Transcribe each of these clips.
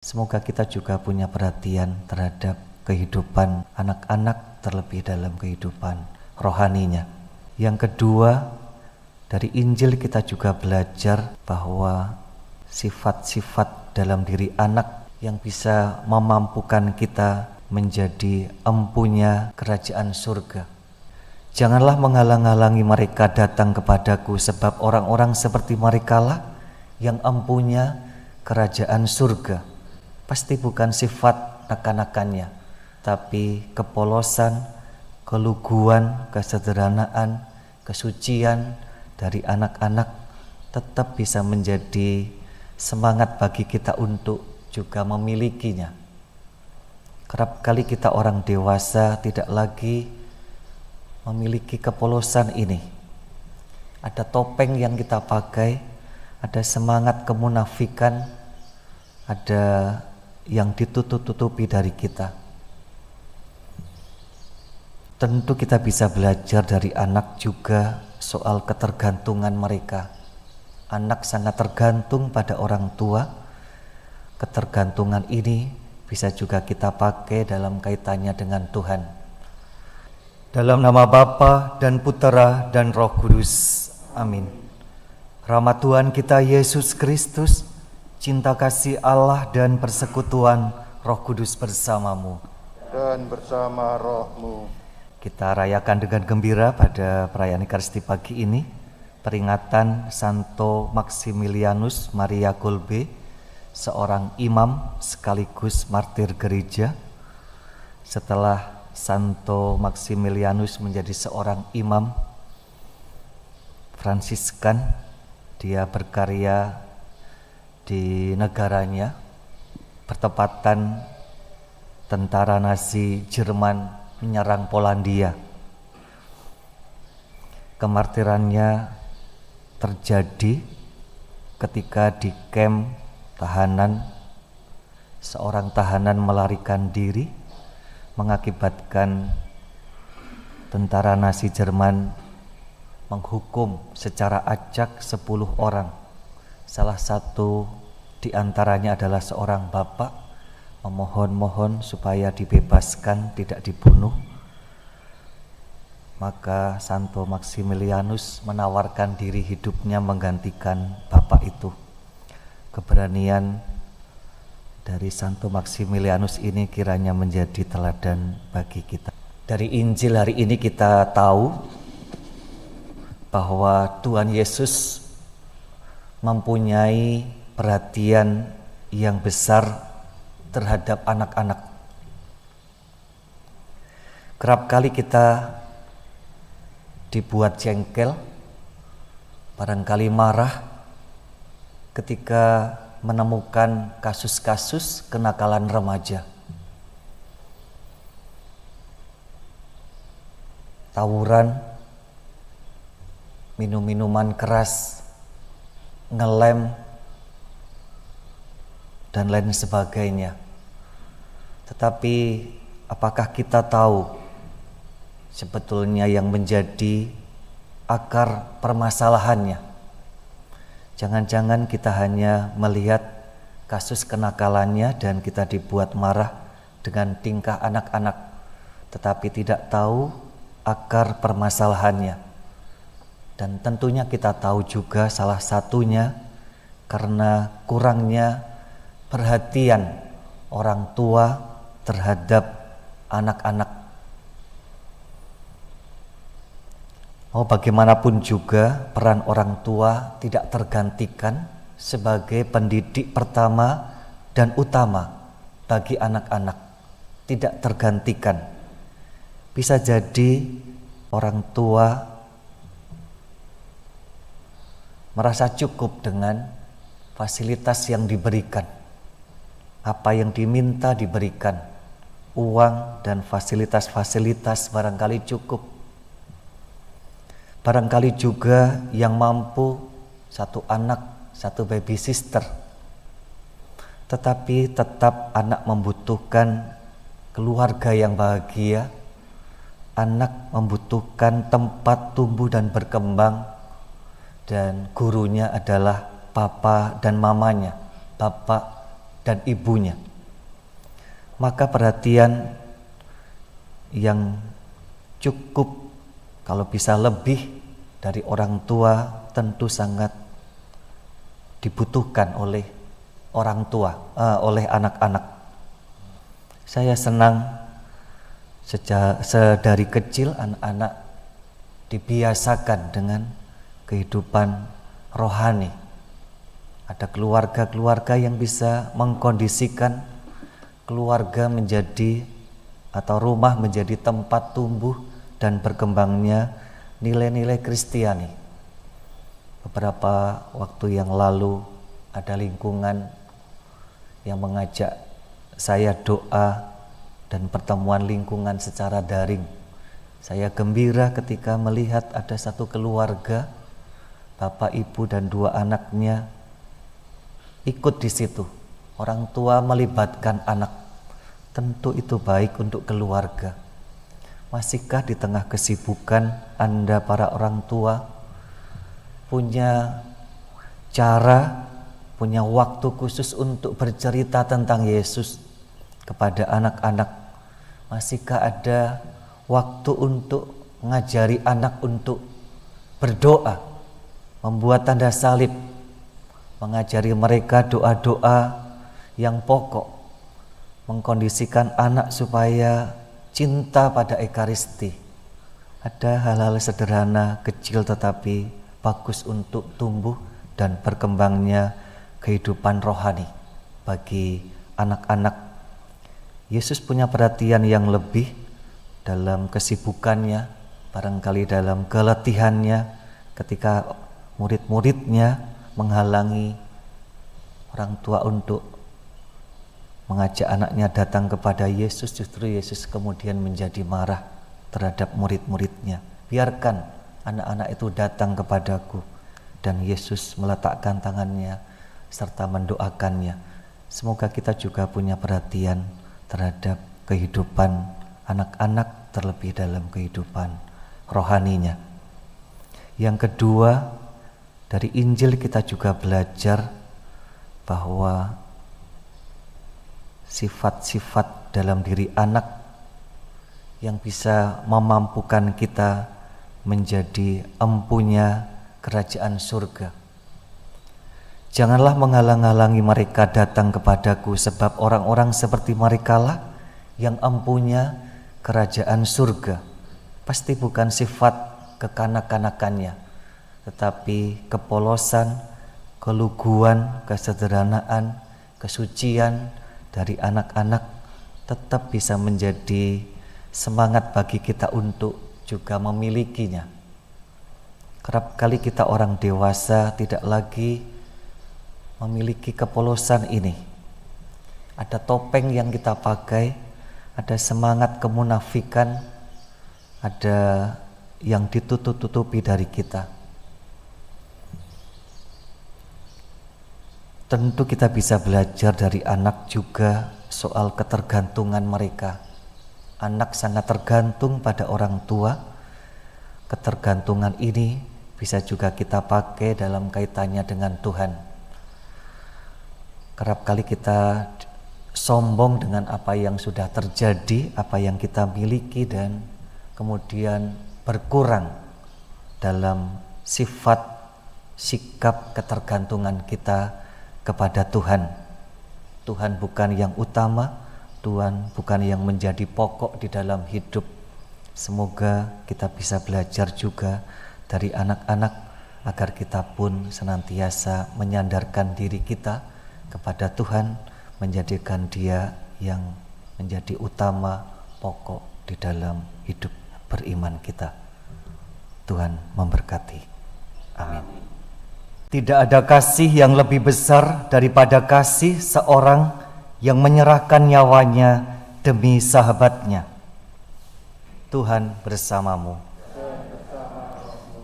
Semoga kita juga punya perhatian terhadap kehidupan anak-anak, terlebih dalam kehidupan rohaninya. Yang kedua, dari Injil kita juga belajar bahwa sifat-sifat dalam diri anak yang bisa memampukan kita menjadi empunya kerajaan surga. Janganlah menghalang-halangi mereka datang kepadaku, sebab orang-orang seperti merekalah yang empunya kerajaan surga. Pasti bukan sifat anak-anakannya, tapi kepolosan, keluguan, kesederhanaan, kesucian dari anak-anak tetap bisa menjadi semangat bagi kita untuk juga memilikinya. Kerap kali kita orang dewasa tidak lagi memiliki kepolosan ini. Ada topeng yang kita pakai, ada semangat kemunafikan, ada yang ditutup-tutupi dari kita. Tentu kita bisa belajar dari anak juga soal ketergantungan mereka. Anak sangat tergantung pada orang tua. Ketergantungan ini bisa juga kita pakai dalam kaitannya dengan Tuhan. Dalam nama Bapa dan Putera dan Roh Kudus. Amin. Rahmat Tuhan kita Yesus Kristus, cinta kasih Allah dan persekutuan Roh Kudus bersamamu dan bersama rohmu. Kita rayakan dengan gembira pada perayaan Ekaristi pagi ini, peringatan Santo Maximilianus Maria Kolbe, seorang imam sekaligus martir gereja. Setelah Santo Maximilianus menjadi seorang imam Fransiskan, dia berkarya di negaranya, bertepatan tentara Nazi Jerman menyerang Polandia. Kemartirannya terjadi ketika di kamp tahanan, seorang tahanan melarikan diri, mengakibatkan tentara Nazi Jerman menghukum secara acak 10 orang. Salah satu di antaranya adalah seorang bapak memohon-mohon supaya dibebaskan, tidak dibunuh. Maka Santo Maximilianus menawarkan diri hidupnya menggantikan bapak itu. Keberanian dari Santo Maximilianus ini kiranya menjadi teladan bagi kita. Dari Injil hari ini kita tahu bahwa Tuhan Yesus mempunyai perhatian yang besar terhadap anak-anak. Kerap kali kita dibuat jengkel, barangkali marah ketika menemukan kasus-kasus kenakalan remaja. Tawuran, minum-minuman keras, ngelem, dan lain sebagainya. Tetapi apakah kita tahu sebetulnya yang menjadi akar permasalahannya? Jangan-jangan kita hanya melihat kasus kenakalannya dan kita dibuat marah dengan tingkah anak-anak, tetapi tidak tahu akar permasalahannya. Dan tentunya kita tahu juga salah satunya karena kurangnya perhatian orang tua terhadap anak-anak. Mau bagaimanapun juga peran orang tua tidak tergantikan sebagai pendidik pertama dan utama bagi anak-anak. Tidak tergantikan. Bisa jadi orang tua merasa cukup dengan fasilitas yang diberikan. Apa yang diminta diberikan. Uang dan fasilitas-fasilitas barangkali cukup. Barangkali juga yang mampu satu anak, satu baby sister. Tetapi tetap anak membutuhkan keluarga yang bahagia. Anak membutuhkan tempat tumbuh dan berkembang. Dan gurunya adalah papa dan mamanya, bapak dan ibunya. Maka perhatian yang cukup, kalau bisa lebih dari orang tua, tentu sangat dibutuhkan oleh orang tua, oleh anak-anak. Saya senang sedari kecil anak-anak dibiasakan dengan kehidupan rohani. Ada keluarga-keluarga yang bisa mengkondisikan keluarga menjadi atau rumah menjadi tempat tumbuh dan berkembangnya nilai-nilai Kristiani. Beberapa waktu yang lalu ada lingkungan yang mengajak saya doa dan pertemuan lingkungan secara daring. Saya gembira ketika melihat ada satu keluarga, bapak, ibu, dan 2 anaknya ikut di situ. Orang tua melibatkan anak, tentu itu baik untuk keluarga. Masihkah di tengah kesibukan Anda para orang tua punya cara, punya waktu khusus untuk bercerita tentang Yesus kepada anak-anak? Masihkah ada waktu untuk mengajari anak untuk berdoa, membuat tanda salib, mengajari mereka doa-doa yang pokok, mengkondisikan anak supaya cinta pada Ekaristi? Ada hal-hal sederhana, kecil tetapi bagus untuk tumbuh dan berkembangnya kehidupan rohani bagi anak-anak. Yesus punya perhatian yang lebih dalam kesibukannya, barangkali dalam keletihannya ketika murid-muridnya menghalangi orang tua untuk mengajak anaknya datang kepada Yesus. Justru Yesus kemudian menjadi marah terhadap murid-muridnya. Biarkan anak-anak itu datang kepadaku. Dan Yesus meletakkan tangannya serta mendoakannya. Semoga kita juga punya perhatian terhadap kehidupan anak-anak, terlebih dalam kehidupan rohaninya. Yang kedua, dari Injil kita juga belajar bahwa sifat-sifat dalam diri anak yang bisa memampukan kita menjadi empunya kerajaan surga. Janganlah menghalang-halangi mereka datang kepadaku, sebab orang-orang seperti merekalah yang empunya kerajaan surga. Pasti bukan sifat kekanak-kanakannya, tetapi kepolosan, keluguan, kesederhanaan, kesucian dari anak-anak tetap bisa menjadi semangat bagi kita untuk juga memilikinya. Kerap kali kita orang dewasa tidak lagi memiliki kepolosan ini. Ada topeng yang kita pakai, ada semangat kemunafikan, ada yang ditutup-tutupi dari kita. Tentu kita bisa belajar dari anak juga soal ketergantungan mereka. Anak sangat tergantung pada orang tua. Ketergantungan ini bisa juga kita pakai dalam kaitannya dengan Tuhan. Kerap kali kita sombong dengan apa yang sudah terjadi, apa yang kita miliki, dan kemudian berkurang dalam sifat, sikap ketergantungan kita kepada Tuhan. Tuhan bukan yang utama, Tuhan bukan yang menjadi pokok di dalam hidup. Semoga kita bisa belajar juga dari anak-anak agar kita pun senantiasa menyandarkan diri kita kepada Tuhan, menjadikan Dia yang menjadi utama, pokok di dalam hidup beriman kita. Tuhan memberkati. Amin. Tidak ada kasih yang lebih besar daripada kasih seorang yang menyerahkan nyawanya demi sahabatnya. Tuhan bersamamu.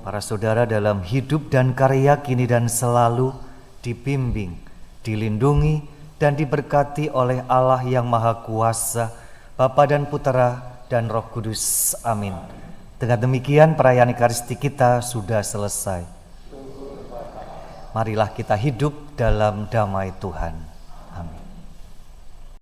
Para saudara, dalam hidup dan karya kini dan selalu dibimbing, dilindungi dan diberkati oleh Allah yang Maha Kuasa, Bapa dan Putera dan Roh Kudus. Amin. Dengan demikian perayaan Ekaristi kita sudah selesai. Marilah kita hidup dalam damai Tuhan.